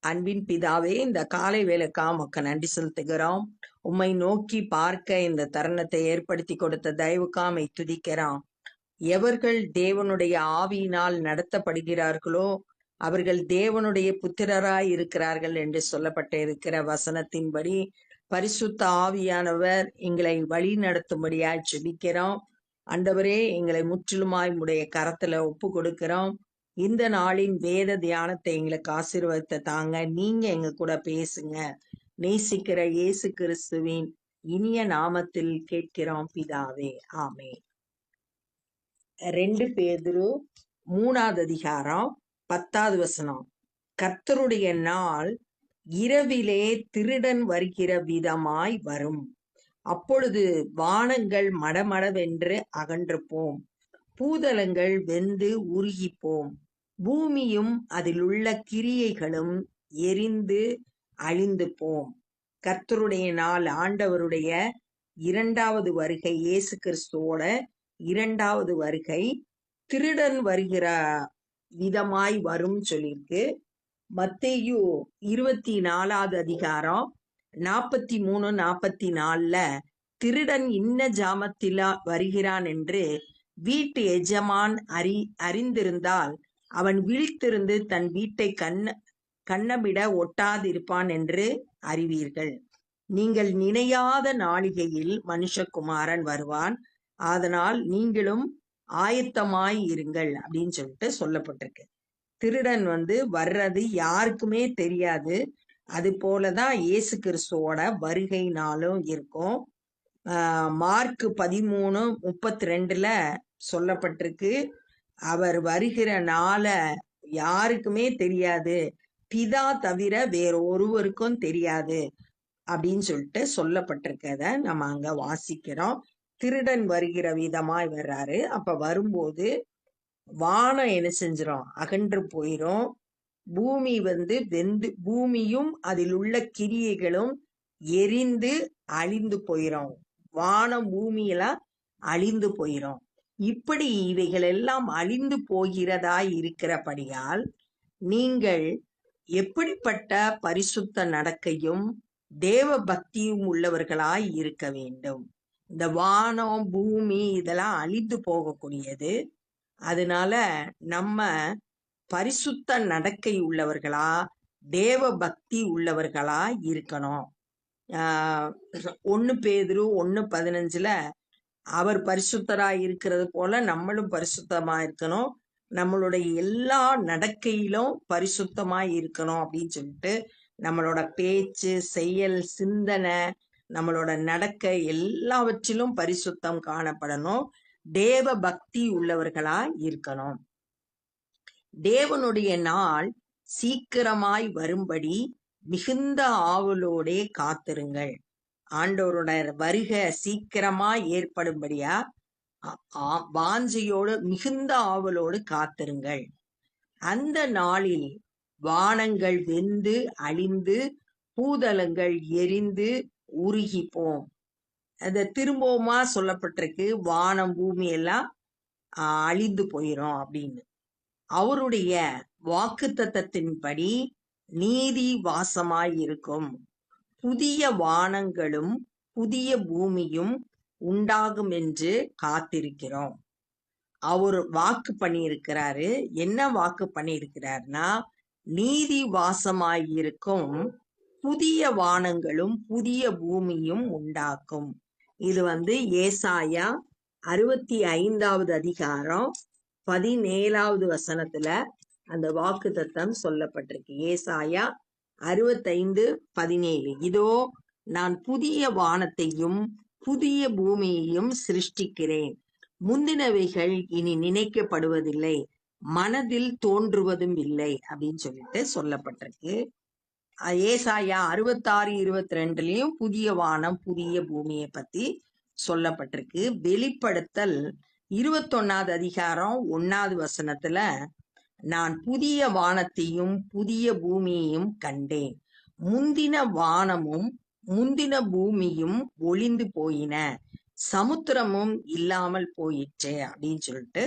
அன்பின் பிதாவே, இந்த காலை வேளைக்கா உமக்கு நன்றி செலுத்துகிறோம். உம்மை நோக்கி பார்க்க இந்த தருணத்தை ஏற்படுத்தி கொடுத்த தயவுக்காமை துதிக்கிறோம். எவர்கள் தேவனுடைய ஆவியினால் நடத்தப்படுகிறார்களோ அவர்கள் தேவனுடைய புத்திரராய் இருக்கிறார்கள் என்று சொல்லப்பட்டு இருக்கிற வசனத்தின்படி பரிசுத்த ஆவியானவர் எங்களை வழி நடத்தும்படியாய் ஜெபிக்கிறோம். ஆண்டவரே, எங்களை முற்றிலுமாய் உடைய கரத்துல ஒப்பு கொடுக்கிறோம். இந்த நாளின் வேத தியானத்தை எங்களுக்கு ஆசீர்வதித்த தாங்க. நீங்க எங்க கூட பேசுங்க. நேசிக்கிற இயேசு கிறிஸ்துவின் இனிய நாமத்தில் கேட்கிறோம் பிதாவே, ஆமென். 2 பேதுரு 3வது அதிகாரம் 10வது வசனம். கர்த்தருடைய நாள் இரவிலே திருடன் வருகிற விதமாய் வரும். அப்பொழுது வானங்கள் மடமடவென்று அகன்று போம், பூதலங்கள் வெந்து உருகிப்போம், பூமியும் அதிலுள்ள கிரியைகளும் எரிந்து அழிந்து போம். கர்த்தருடைய நாள், ஆண்டவருடைய இரண்டாவது வருகை, இயேசு கிறிஸ்துவோட இரண்டாவது வருகை திருடன் வருகிற விதமாய் வரும் சொல்லியிருக்கு. மத்தேயு 24வது அதிகாரம் 43-44 திருடன் இன்ன ஜாமத்தில வருகிறான் என்று வீட்டு எஜமான் அறிந்திருந்தால் அவன் விழித்திருந்து தன் வீட்டை கண்ணமிட ஒட்டாதிருப்பான் என்று அறிவீர்கள். நீங்கள் நினையாத நாளிகையில் மனுஷகுமாரன் வருவான், அதனால் நீங்களும் ஆயத்தமாய் இருங்கள் அப்படின்னு சொல்லிட்டு சொல்லப்பட்டிருக்கு. திருடன் வர்றது யாருக்குமே தெரியாது. அது போலதான் இயேசு கிறிஸ்துவோட வருகை நாளும் இருக்கும். மார்க் 13:32 சொல்லப்பட்டிருக்கு, அவர் வருகிற நாள யாருக்குமே தெரியாது, பிதா தவிர வேற ஒருவருக்கும் தெரியாது அப்படின்னு சொல்லிட்டு சொல்லப்பட்டிருக்கத நம்ம அங்க வாசிக்கிறோம். திருடன் வருகிற விதமாய் வர்றாரு. அப்ப வரும்போது வானம் என்ன செஞ்சிரும்? அகன்று போயிரும். பூமி வெந்து, பூமியும் அதில் உள்ள கிரியைகளும் எரிந்து அழிந்து போயிரும். வானம் பூமியெல்லாம் அழிந்து போயிரும். இப்படி இவைகள் எல்லாம் அழிந்து போகிறதாய் இருக்கிறபடியால் நீங்கள் எப்படிப்பட்ட பரிசுத்த நடக்கையும் தேவ பக்தியும் உள்ளவர்களாய் இருக்க வேண்டும். இந்த வானம் பூமி இதெல்லாம் அழிந்து போகக்கூடியது. அதனால நம்ம பரிசுத்த நடக்கை உள்ளவர்களா, தேவ பக்தி உள்ளவர்களா இருக்கணும். 1 பேதுரு 1:15 அவர் பரிசுத்தராய் இருக்கிறது போல நம்மளும் பரிசுத்தமா இருக்கணும், நம்மளுடைய எல்லா நடக்கையிலும் பரிசுத்தமாய் இருக்கணும் அப்படின்னு சொல்லிட்டு நம்மளோட பேச்சு, செயல், சிந்தனை, நம்மளோட நடக்கை எல்லாவற்றிலும் பரிசுத்தம் காணப்படணும். தேவ பக்தி உள்ளவர்களா இருக்கணும். தேவனுடைய நாள் சீக்கிரமாய் வரும்படி மிகுந்த ஆவலோடே காத்திருங்கள். ஆண்டவரோட வருகை சீக்கிரமாய் ஏற்படும்படியா வாஞ்சையோடு மிகுந்த ஆவலோடு காத்திருங்கள். அந்த நாளில் வானங்கள் வெந்து அழிந்து பூதலங்கள் எரிந்து உருகி போம். அது திரும்பவுமா சொல்லப்பட்டிருக்கு, வானம் பூமி எல்லாம் அழிந்து போயிரும் அப்படின்னு. அவருடைய வாக்குத்தத்தத்தின்படி நீதி வாசமாய் இருக்கும். புதிய வானங்களும் புதிய பூமியும் உண்டாகும் என்று காத்திருக்கிறோம். அவர் வாக்கு பண்ணியிருக்கிறாரு. என்ன வாக்கு பண்ணியிருக்கிறார்னா, நீதி வாசமாயிருக்கும் புதிய வானங்களும் புதிய பூமியும் உண்டாக்கும். இது ஏசாயா 65வது அதிகாரம் 17வது வசனத்துல அந்த வாக்கு தத்தம் சொல்லப்பட்டிருக்கு. ஏசாயா 65:17. இதோ நான் புதிய வானத்தையும் புதிய பூமியையும் சிருஷ்டிக்கிறேன், முந்தினவைகள் இனி நினைக்கப்படுவதில்லை, மனதில் தோன்றுவதும் இல்லை அப்படின்னு சொல்லிட்டு சொல்லப்பட்டிருக்கு. ஏசாயா 66:22 புதிய வானம் புதிய பூமியை பத்தி சொல்லப்பட்டிருக்கு. வெளிப்படுத்தல் 21வது அதிகாரம் 1வது வசனத்துல நான் புதிய வானத்தையும் புதிய பூமியையும் கண்டேன், முந்தின வானமும் முந்தின பூமியும் ஒளிந்து போயின, சமுத்திரமும் இல்லாமல் போயிற்றே அப்படின்னு சொல்லிட்டு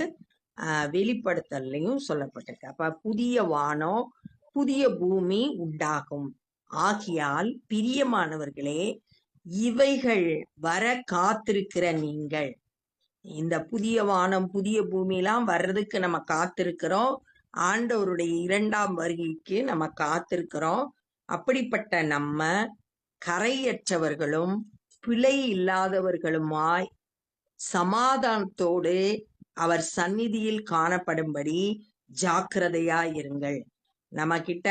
வெளிப்படுத்தல்லையும் சொல்லப்பட்டிருக்கு. அப்ப புதிய வானம் புதிய பூமி உண்டாகும். ஆகையால் பிரியமானவர்களே, இவைகள் வர காத்திருக்கிற நீங்கள், இந்த புதிய வானம் புதிய பூமியெல்லாம் வர்றதுக்கு நம்ம காத்திருக்கிறோம். ஆண்டவருடைய 2ஆம் வருகைக்கு நம்ம காத்திருக்கிறோம். அப்படிப்பட்ட நம்ம கரையற்றவர்களும் பிழை இல்லாதவர்களுமாய் சமாதானத்தோடு அவர் சந்நிதியில் காணப்படும்படி ஜாக்கிரதையாயிருங்கள். நம்ம கிட்ட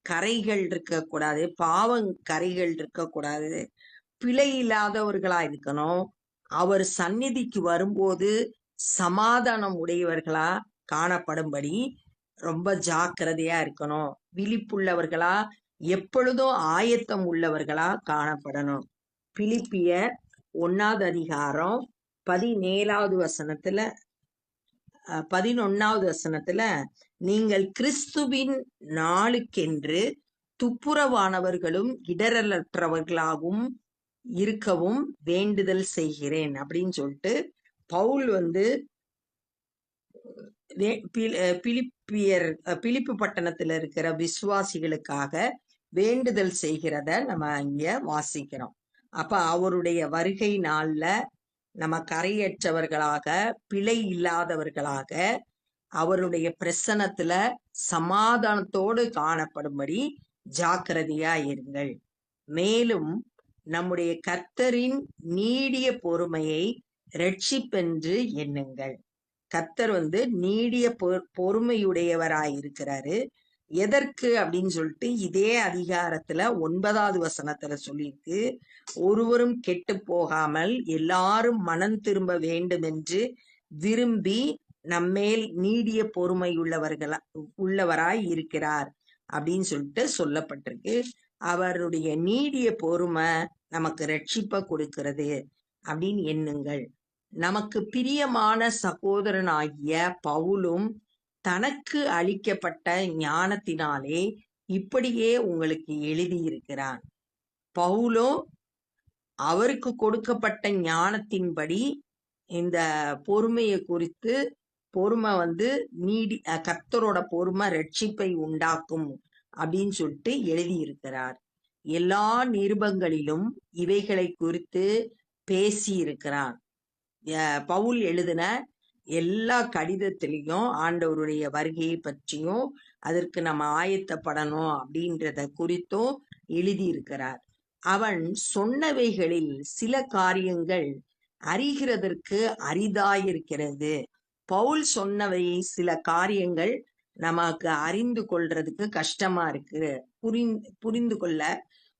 கரைகள் இருக்கக்கூடாது, கரைகள் இருக்கக்கூடாது, பிழை இல்லாதவர்களா இருக்கணும். அவர் சந்நிதிக்கு வரும்போது சமாதானம் உடையவர்களா காணப்படும்படி ரொம்ப ஜாக்கிரதையா இருக்கணும். விழிப்புள்ளவர்களா, எப்பொழுதும் ஆயத்தம் உள்ளவர்களா காணப்படணும். பிலிப்பியர் 1வது அதிகாரம் 11வது வசனத்துல நீங்கள் கிறிஸ்துவின் நாளுக்கென்று துப்புரவானவர்களும் இடரலற்றவர்களாகவும் இருக்கவும் வேண்டுதல் செய்கிறேன் அப்படின்னு சொல்லிட்டு பவுல் பிலிப்பு பட்டணத்துல இருக்கிற விசுவாசிகளுக்காக வேண்டுதல் செய்கிறத நம்ம இங்க வாசிக்கிறோம். அப்ப அவருடைய வருகை நாள்ல நம்ம கரையற்றவர்களாக, பிழை இல்லாதவர்களாக, அவருடைய பிரசன்னத்துல சமாதானத்தோடு காணப்படும்படி ஜாக்கிரதையா இருங்கள். மேலும் நம்முடைய கர்த்தரின் நீடிய பொறுமையை இரட்சிப்பென்று எண்ணுங்கள். கர்த்தர் நீடிய பொறுமையுடையவராயிருக்கிறாரு. எதற்கு அப்படின்னு சொல்லிட்டு இதே அதிகாரத்துல 9வது வசனத்துல சொல்லியிருக்கு, ஒருவரும் கெட்டு போகாமல் எல்லாரும் மனம் திரும்ப வேண்டும் என்று விரும்பி நம்மேல் நீடிய பொறுமை உள்ளவராய் இருக்கிறார் அப்படின்னு சொல்லிட்டு சொல்லப்பட்டிருக்கு. அவருடைய நீடிய பொறுமை நமக்கு ரட்சிப்பை கொடுக்கிறது அப்படின்னு எண்ணுங்கள். நமக்கு பிரியமான சகோதரனாகிய பவுலும் தனக்கு அளிக்கப்பட்ட ஞானத்தினாலே இப்படியே உங்களுக்கு எழுதியிருக்கிறான். பவுலும் அவருக்கு கொடுக்கப்பட்ட ஞானத்தின்படி இந்த பொறுமையை குறித்து, பொறுமை கர்த்தரோட பொறுமை ரட்சிப்பை உண்டாக்கும் அப்படின்னு சொல்லிட்டு எழுதியிருக்கிறார். எல்லா நிருபங்களிலும் இவைகளை குறித்து பேசி இருக்கிறான். பவுல் எழுதின எல்லா கடிதத்திலையும் ஆண்டவருடைய வருகையை பற்றியும் அதற்கு நம்ம ஆயத்தப்படணும் அப்படின்றத குறித்தும் எழுதியிருக்கிறார். அவன் சொன்னவைகளில் சில காரியங்கள் அறிகிறதற்கு அரிதாயிருக்கிறது. பவுல் சொன்னவை சில காரியங்கள் நமக்கு அறிந்து கொள்றதுக்கு கஷ்டமா இருக்கு, புரிந்து கொள்ள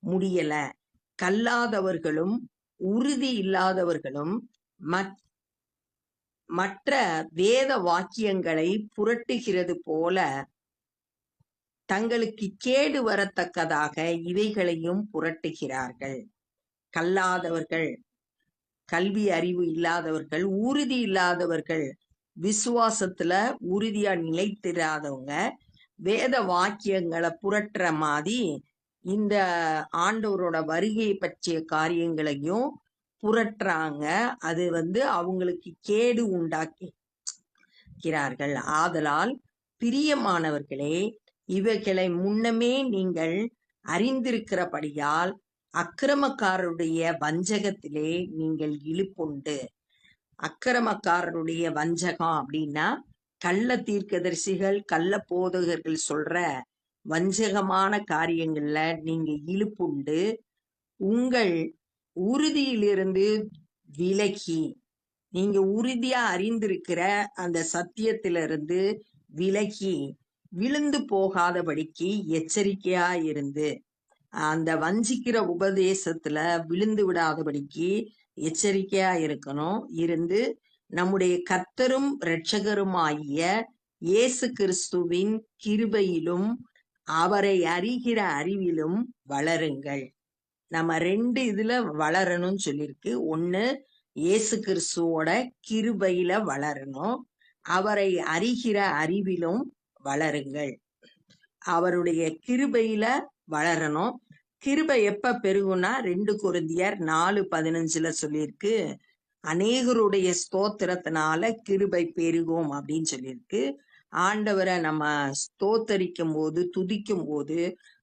முடியல. கல்லாதவர்களும் உறுதி இல்லாதவர்களும் மற்ற வேத வாக்கியங்களை புரட்டுகிறது போல தங்களுக்கு கேடு வரத்தக்கதாக இவைகளையும் புரட்டுகிறார்கள். கல்லாதவர்கள், கல்வி அறிவு இல்லாதவர்கள், உறுதி இல்லாதவர்கள், விசுவாசத்துல உறுதியா நிலைத்திராதவங்க வேத வாக்கியங்களை புரட்டுற மாதிரி இந்த ஆண்டவரோட வருகை பற்றிய காரியங்களையும் புரட்டுறாங்க. அது அவங்களுக்கு கேடு உண்டாக்கிறார்கள். ஆதலால் பிரியமானவர்களே, இவைகளை முன்னமே நீங்கள் அறிந்திருக்கிறபடியால் அக்கிரமக்காரருடைய வஞ்சகத்திலே நீங்கள் இழுப்புண்டு. அக்கிரமக்காரருடைய வஞ்சகம் அப்படின்னா கள்ள தீர்க்கதரிசிகள், கள்ள போதகர்கள் சொல்ற வஞ்சகமான காரியங்கள்ல நீங்க இழுப்புண்டு உங்கள் உறுதியிலிருந்து விலகி, நீங்க உறுதியா அறிந்திருக்கிற அந்த சத்தியத்திலிருந்து விலகி விழுந்து போகாதபடிக்கு எச்சரிக்கையா இருந்து, அந்த வஞ்சிக்கிற உபதேசத்துல விழுந்து விடாதபடிக்கு எச்சரிக்கையா இருக்கணும். இருந்து நம்முடைய கர்த்தரும் இரட்சகருமாகிய இயேசு கிறிஸ்துவின் கிருபையிலும் அவரை அறிகிற அறிவிலும் வளருங்கள். நம்ம 2 இதுல வளரணும்னு சொல்லியிருக்கு. 1, இயேசு கிறிஸ்துவோட கிருபையில வளரணும், அவரை அறிகிற அறிவிலும் வளருங்கள். அவருடைய கிருபையில வளரணும். கிருபை எப்ப பெருகும்னா 2 கொரிந்தியர் 4:15 சொல்லியிருக்கு, அநேகருடைய ஸ்தோத்திரத்தினால கிருபை பெருகும் அப்படின்னு சொல்லியிருக்கு. ஆண்டவரை நம்ம ஸ்தோத்தரிக்கும் போது, துதிக்கும் போது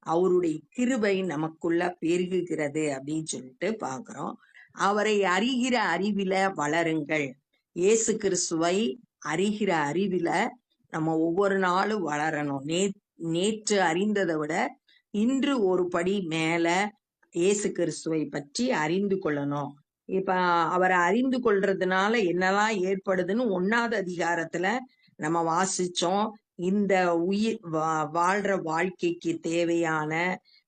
அவருடைய கிருபை நமக்குள்ள பெருகுகிறது அப்படின்னு சொல்லிட்டு பார்க்கிறோம். அவரை அறிகிற அறிவில வளருங்கள். இயேசு கிறிஸ்துவை அறிகிற அறிவில நம்ம ஒவ்வொரு நாளும் வளரணும். நேற்று அறிந்ததை விட இன்று ஒரு படி மேல இயேசு கிறிஸ்துவை பற்றி அறிந்து கொள்ளணும். இப்ப அவரை அறிந்து கொள்றதுனால என்னெல்லாம் ஏற்படுதுன்னு 1வது அதிகாரத்துல நம்ம வாசிச்சோம். இந்த உயிர் வாழ்ற வாழ்க்கைக்கு தேவையான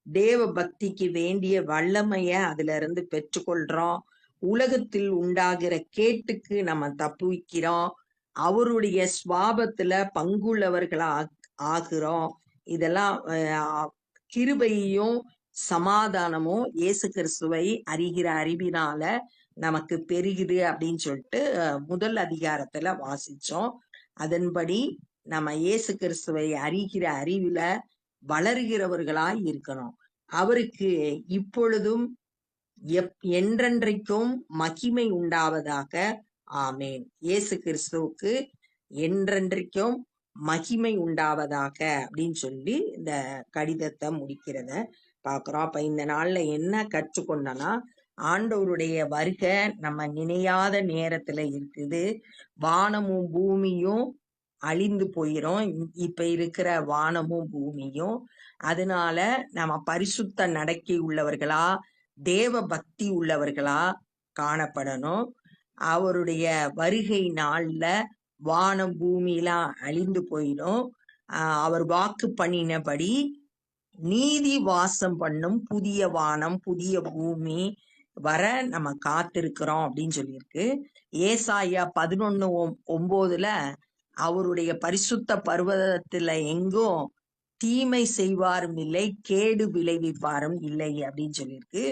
தேவ பக்திக்கு வேண்டிய வல்லமைய அதுல இருந்து பெற்றுக்கொள்றோம். உலகத்தில் உண்டாகிற கேட்டுக்கு நம்ம தப்புவிக்கிறோம். அவருடைய சுவாபத்துல பங்குள்ளவர்களா ஆகிறோம். இதெல்லாம் கிருபையும் சமாதானமும் இயேசு கிறிஸ்துவை அறிகிற அறிவினால நமக்கு பெருகுது அப்படின்னு சொல்லிட்டு 1 அதிகாரத்துல வாசிச்சோம். அதன்படி நம்ம இயேசு கிறிஸ்துவை அறிகிற அறிவில வளருகிறவர்களாய் இருக்கணும். அவருக்கு இப்பொழுதும் என்றென்றைக்கும் மகிமை உண்டாவதாக. ஆமேன். இயேசு கிறிஸ்துவுக்கு என்றென்றைக்கும் மகிமை உண்டாவதாக அப்படின்னு சொல்லி இந்த கடிதத்தை முடிக்கிறத பார்க்கிறோம். அப்ப இந்த நாள்ல என்ன கற்றுக்கொண்டோம்னா, ஆண்டவருடைய வருகை நம்ம நினையாத நேரத்துல இருக்குது. வானமும் பூமியும் அழிந்து போயிரும். இப்ப இருக்கிற வானமும் பூமியும். அதனால நம்ம பரிசுத்த நடக்கை உள்ளவர்களா, தேவ பக்தி உள்ளவர்களா காணப்படணும். அவருடைய வருகை நாள்ல வானம் பூமியெல்லாம் அழிந்து போயிடும். அவர் வாக்கு பண்ணினபடி நீதி வாசம் பண்ணும் புதிய வானம் புதிய பூமி வர நம்ம காத்திருக்கிறோம் அப்படின்னு சொல்லியிருக்கு. ஏசாயா 11:9 அவருடைய பரிசுத்த பர்வதத்துல எங்கும் தீமை செய்வாரும் இல்லை, கேடு விளைவிப்பாரும் இல்லை அப்படின்னு சொல்லியிருக்கு.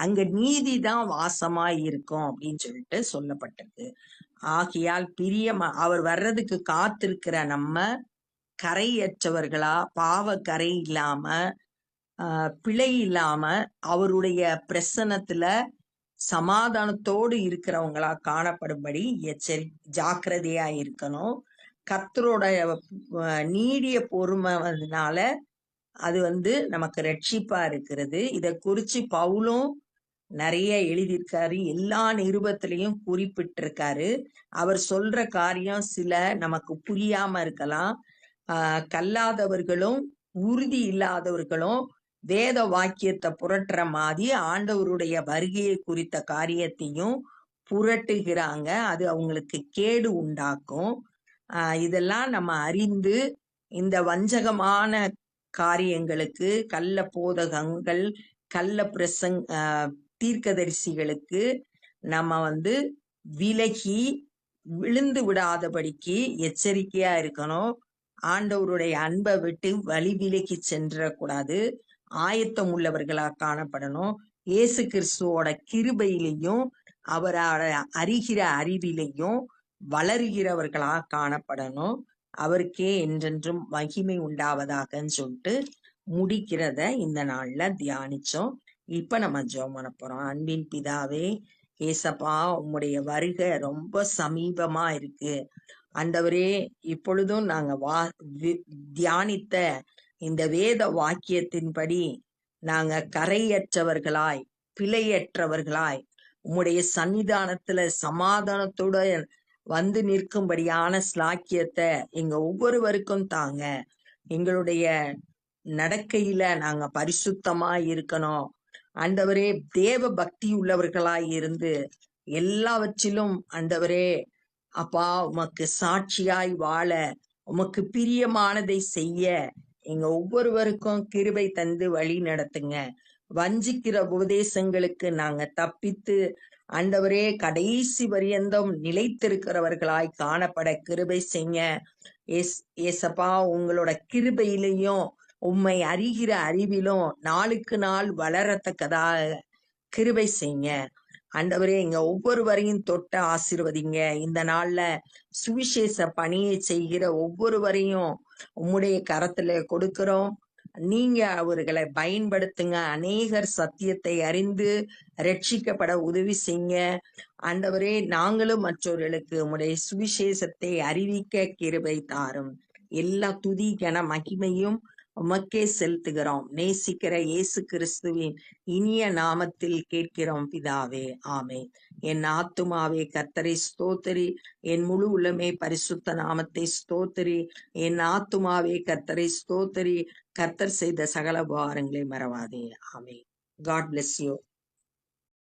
அங்க நீதி தான் வாசமா இருக்கும் அப்படின்னு சொல்லிட்டு சொல்லப்பட்டிருக்கு. ஆகையால் அவர் வர்றதுக்கு காத்திருக்கிற நம்ம கரையற்றவர்களா, பாவ கரை இல்லாம, பிழை இல்லாம அவருடைய பிரசன்னத்துல சமாதானத்தோடு இருக்கிறவங்களா காணப்படும்படி ஜாக்கிரதையா இருக்கணும். கர்த்தரோட நீடிய பொறுமைனால அது நமக்கு ரட்சிப்பா இருக்கிறது. இத குறிச்சு பவுலும் நிறைய எழுதியிருக்காரு. எல்லா நிருபத்திலையும் குறிப்பிட்டிருக்காரு. அவர் சொல்ற காரியம் சில நமக்கு புரியாம இருக்கலாம். கல்லாதவர்களும் உறுதி இல்லாதவர்களும் வேத வாக்கியத்தை புரட்டுற மாதிரி ஆண்டவருடைய வருகையை குறித்த காரியத்தையும் புரட்டுகிறாங்க. அது அவங்களுக்கு கேடு உண்டாக்கும். இதெல்லாம் நம்ம அறிந்து இந்த வஞ்சகமான காரியங்களுக்கு, கள்ள போதகங்கள், கள்ள தீர்க்கதரிசிகளுக்கு நம்ம விலகி விழுந்து விடாதபடிக்கு எச்சரிக்கையா இருக்கணும். ஆண்டவருடைய அன்பை விட்டு வழி விலகி சென்றக்கூடாது. ஆயத்தம் உள்ளவர்களா காணப்படணும். இயேசு கிறிஸ்துவோட கிருபையிலையும் அவரோட அறிகிற அறிவிலையும் வளருகிறவர்களா காணப்படணும். அவருக்கே என்றென்றும் மகிமை உண்டாவதாகன்னு சொல்லிட்டு முடிக்கிறத இந்த நாள்ல தியானிச்சோம். இப்ப நம்ம ஜெபம் பண்ண போறோம். அன்பின் பிதாவே, ஏசப்பா, உம்முடைய வருகை ரொம்ப சமீபமா இருக்கு. ஆண்டவரே, இப்பொழுதும் நாங்க தியானித்த இந்த வேத வாக்கியத்தின்படி நாங்க கரையற்றவர்களாய், பிழையற்றவர்களாய் உம்முடைய சன்னிதானத்துல சமாதானத்தோட வந்து நிற்கும்படியான ஸ்லாக்கியத்தை எங்க ஒவ்வொருவருக்கும் தாங்க. எங்களுடைய நடக்கையில நாங்க பரிசுத்தமா இருக்கணும். ஆண்டவரே, தேவ பக்தி உள்ளவர்களாய் இருந்து எல்லாவற்றிலும் ஆண்டவரே அப்பா உமக்கு சாட்சியாய் வாழ, உமக்கு பிரியமானதை செய்ய எங்க ஒவ்வொருவருக்கும் கிருபை தந்து வழி நடத்துங்க. வஞ்சிக்கிற உபதேசங்களுக்கு நாங்க தப்பித்து ஆண்டவரே கடைசி பரியந்தம் நிலைத்திருக்கிறவர்களாய் காணப்பட கிருபை செய்ய. ஏசப்பா, உங்களோட கிருபையிலையும் உம்மை அறிகிற அறிவிலும் நாளுக்கு நாள் வளரத்தக்கதாக கிருபை செய்ய. ஆண்டவரே, எங்க ஒவ்வொருவரையும் தொட்ட ஆசீர்வதிங்க. இந்த நாள்ல சுவிசேஷ பணியை செய்கிற ஒவ்வொருவரையும் உம்முடைய கரத்துல கொடுக்கிறோம். நீங்க அவர்களை பயன்படுத்துங்க. அநேகர் சத்தியத்தை அறிந்து ரட்சிக்கப்பட உதவி செய்யுங்க. ஆண்டவரே, நாங்களும் மற்றவர்களுக்கு உம்முடைய சுவிசேஷத்தை அறிவிக்க கிருபை தாரும். எல்லா துதி கன மகிமையும் உமக்கே செலுத்துகிறோம். நேசிக்கிற இயேசு கிறிஸ்துவின் இனிய நாமத்தில் கேட்கிறோம் பிதாவே, ஆமென். என் ஆத்துமாவே கர்த்தரை ஸ்தோத்திரி, என் முழு உள்ளமே பரிசுத்த நாமத்தை ஸ்தோத்திரி. என் ஆத்துமாவே கர்த்தரை ஸ்தோத்திரி, கர்த்தர் செய்த சகல உபகாரங்களை மறவாதே. ஆமென். God bless you.